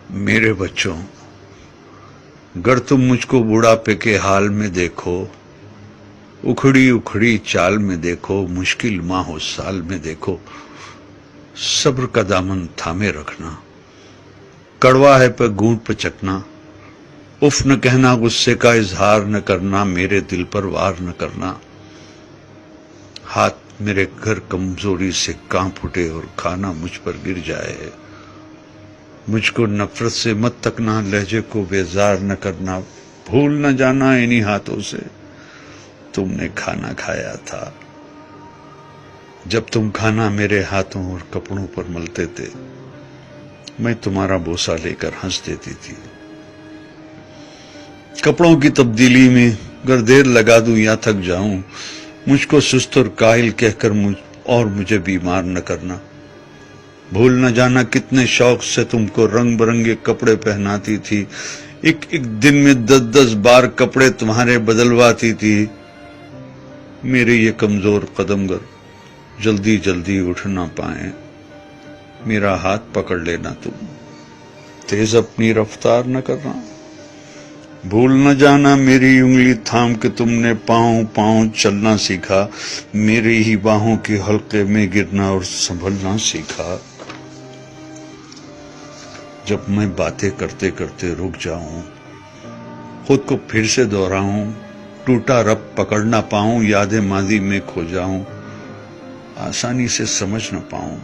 میرے بچوں، گر تم مجھ کو بڑھاپے کے حال میں دیکھو، اکھڑی اکھڑی چال میں دیکھو، مشکل ماہ و سال میں دیکھو، صبر کا دامن تھامے رکھنا، کڑوا ہے پہ گونٹ پہ چکنا، اف نہ کہنا، غصے کا اظہار نہ کرنا، میرے دل پر وار نہ کرنا، ہاتھ میرے گھر کمزوری سے کانپ اٹھے اور کھانا مجھ پر گر جائے، مجھ کو نفرت سے مت تکنا، لہجے کو بیزار نہ کرنا، بھول نہ جانا انہی ہاتھوں سے تم نے کھانا کھایا تھا، جب تم کھانا میرے ہاتھوں اور کپڑوں پر ملتے تھے، میں تمہارا بوسہ لے کر ہنس دیتی تھی، کپڑوں کی تبدیلی میں گر دیر لگا دوں یا تھک جاؤں، مجھ کو سست اور کاہل کہہ کر مجھے بیمار نہ کرنا، بھول نہ جانا کتنے شوق سے تم کو رنگ برنگے کپڑے پہناتی تھی، ایک دن میں 10 بار کپڑے تمہارے بدلواتی تھی، میرے یہ کمزور قدم گر جلدی جلدی اٹھ نہ پائیں، میرا ہاتھ پکڑ لینا، تم تیز اپنی رفتار نہ کرنا، بھول نہ جانا میری انگلی تھام کے تم نے پاؤں پاؤں چلنا سیکھا، میری ہی باہوں کے حلقے میں گرنا اور سنبھلنا سیکھا، جب میں باتیں کرتے کرتے رک جاؤں، خود کو پھر سے دہراؤں، ٹوٹا رب پکڑ نہ پاؤں، یادیں ماضی میں کھو جاؤں، آسانی سے سمجھ نہ پاؤں،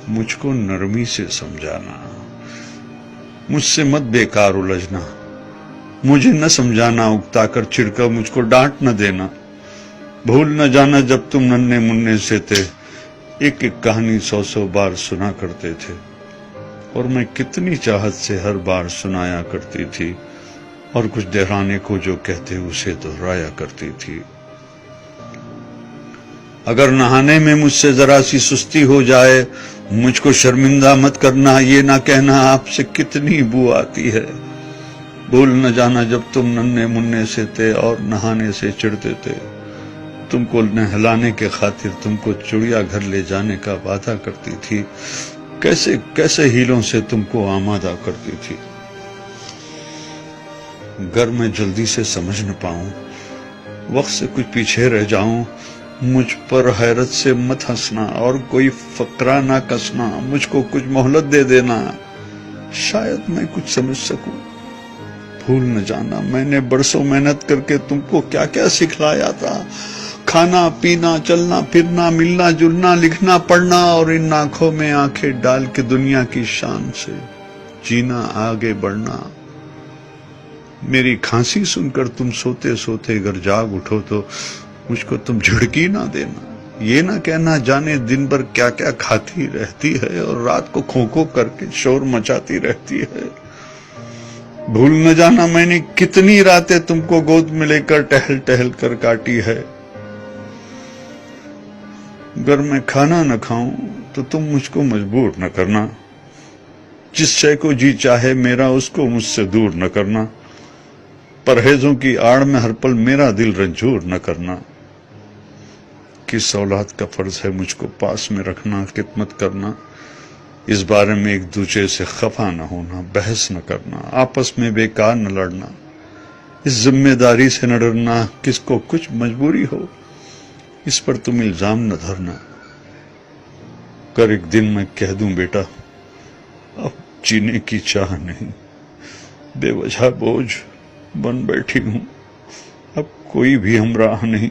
مجھ کو نرمی سے سمجھانا، مجھ سے مت بیکار الجھنا، مجھے نہ سمجھانا، اکتا کر چھڑکا مجھ کو ڈانٹ نہ دینا، بھول نہ جانا جب تم ننھے منھے سے تھے، ایک ایک کہانی 100 بار سنا کرتے تھے، اور میں کتنی چاہت سے ہر بار سنایا کرتی تھی، اور کچھ دہرانے کو جو کہتے اسے دہرایا کرتی تھی، اگر نہانے میں مجھ سے ذرا سی سستی ہو جائے، مجھ کو شرمندہ مت کرنا، یہ نہ کہنا آپ سے کتنی بو آتی ہے، بھول نہ جانا جب تم ننھے منھے سے تھے اور نہانے سے چڑھتے تھے، تم کو نہلانے کے خاطر تم کو چڑیا گھر لے جانے کا وعدہ کرتی تھی، کیسے کیسے ہیلوں سے تم کو آمادہ کرتی تھی، گر میں جلدی سے سمجھ نہ پاؤں، وقت سے کچھ پیچھے رہ جاؤں، مجھ پر حیرت سے مت ہنسنا اور کوئی فقرہ نہ کسنا، مجھ کو کچھ مہلت دے دینا، شاید میں کچھ سمجھ سکوں، بھول نہ جانا میں نے برسوں محنت کر کے تم کو کیا کیا سکھلایا تھا، کھانا پینا چلنا پھرنا ملنا جلنا لکھنا پڑھنا، اور ان آنکھوں میں آنکھیں ڈال کے دنیا کی شان سے جینا آگے بڑھنا، میری کھانسی سن کر تم سوتے سوتے اگر جاگ اٹھو تو مجھ کو تم جھڑکی نہ دینا، یہ نہ کہنا جانے دن بھر کیا کیا کھاتی رہتی ہے اور رات کو کھو کھو کر کے شور مچاتی رہتی ہے، بھول نہ جانا میں نے کتنی راتیں تم کو گود میں لے کر ٹہل ٹہل کر کاٹی ہے، اگر میں کھانا نہ کھاؤں تو تم مجھ کو مجبور نہ کرنا، جس شے کو جی چاہے میرا اس کو مجھ سے دور نہ کرنا، پرہیزوں کی آڑ میں ہر پل میرا دل رنجور نہ کرنا، کس اولاد کا فرض ہے مجھ کو پاس میں رکھنا، خدمت کرنا، اس بارے میں ایک دوسرے سے خفا نہ ہونا، بحث نہ کرنا، آپس میں بیکار نہ لڑنا، اس ذمہ داری سے نہ ڈرنا، کس کو کچھ مجبوری ہو اس پر تم الزام نہ دھرنا، کر ایک دن میں کہہ دوں بیٹا اب جینے کی چاہ نہیں، بے وجہ بوجھ بن بیٹھی ہوں، اب کوئی بھی ہمراہ نہیں،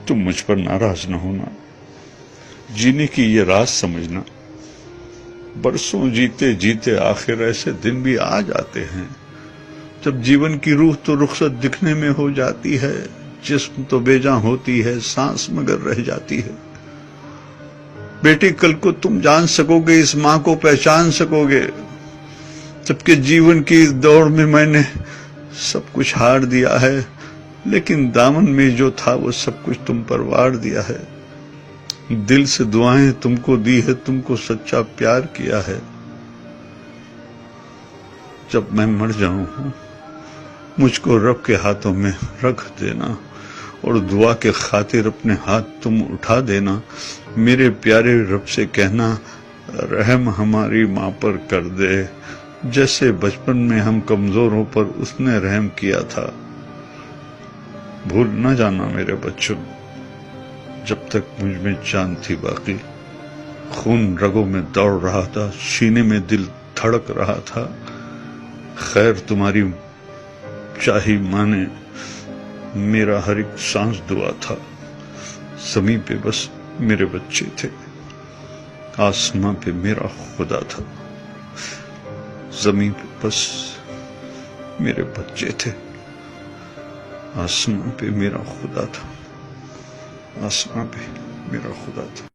تم مجھ پر ناراض نہ ہونا، جینے کی یہ راز سمجھنا، برسوں جیتے جیتے آخر ایسے دن بھی آ جاتے ہیں جب جیون کی روح تو رخصت دکھنے میں ہو جاتی ہے، جسم تو بے جاں ہوتی ہے، سانس مگر رہ جاتی ہے، بیٹی کل کو تم جان سکو گے، اس ماں کو پہچان سکو گے، جبکہ جیون کی دوڑ میں میں نے سب کچھ ہار دیا ہے، لیکن دامن میں جو تھا وہ سب کچھ تم پر وار دیا ہے، دل سے دعائیں تم کو دی ہے، تم کو سچا پیار کیا ہے، جب میں مر جاؤں مجھ کو رب کے ہاتھوں میں رکھ دینا، اور دعا کے خاطر اپنے ہاتھ تم اٹھا دینا، میرے پیارے رب سے کہنا رحم ہماری ماں پر کر دے، جیسے بچپن میں ہم کمزوروں پر اس نے رحم کیا تھا۔ بھول نہ جانا میرے بچوں، جب تک مجھ میں جان تھی باقی، خون رگوں میں دوڑ رہا تھا، سینے میں دل دھڑک رہا تھا۔ خیر تمہاری چاہی ماں نے، میرا ہر ایک سانس دعا تھا۔ زمین پہ بس میرے بچے تھے، آسماں پہ میرا خدا تھا۔ زمین پہ بس میرے بچے تھے، آسماں پہ میرا خدا تھا، آسماں پہ میرا خدا تھا۔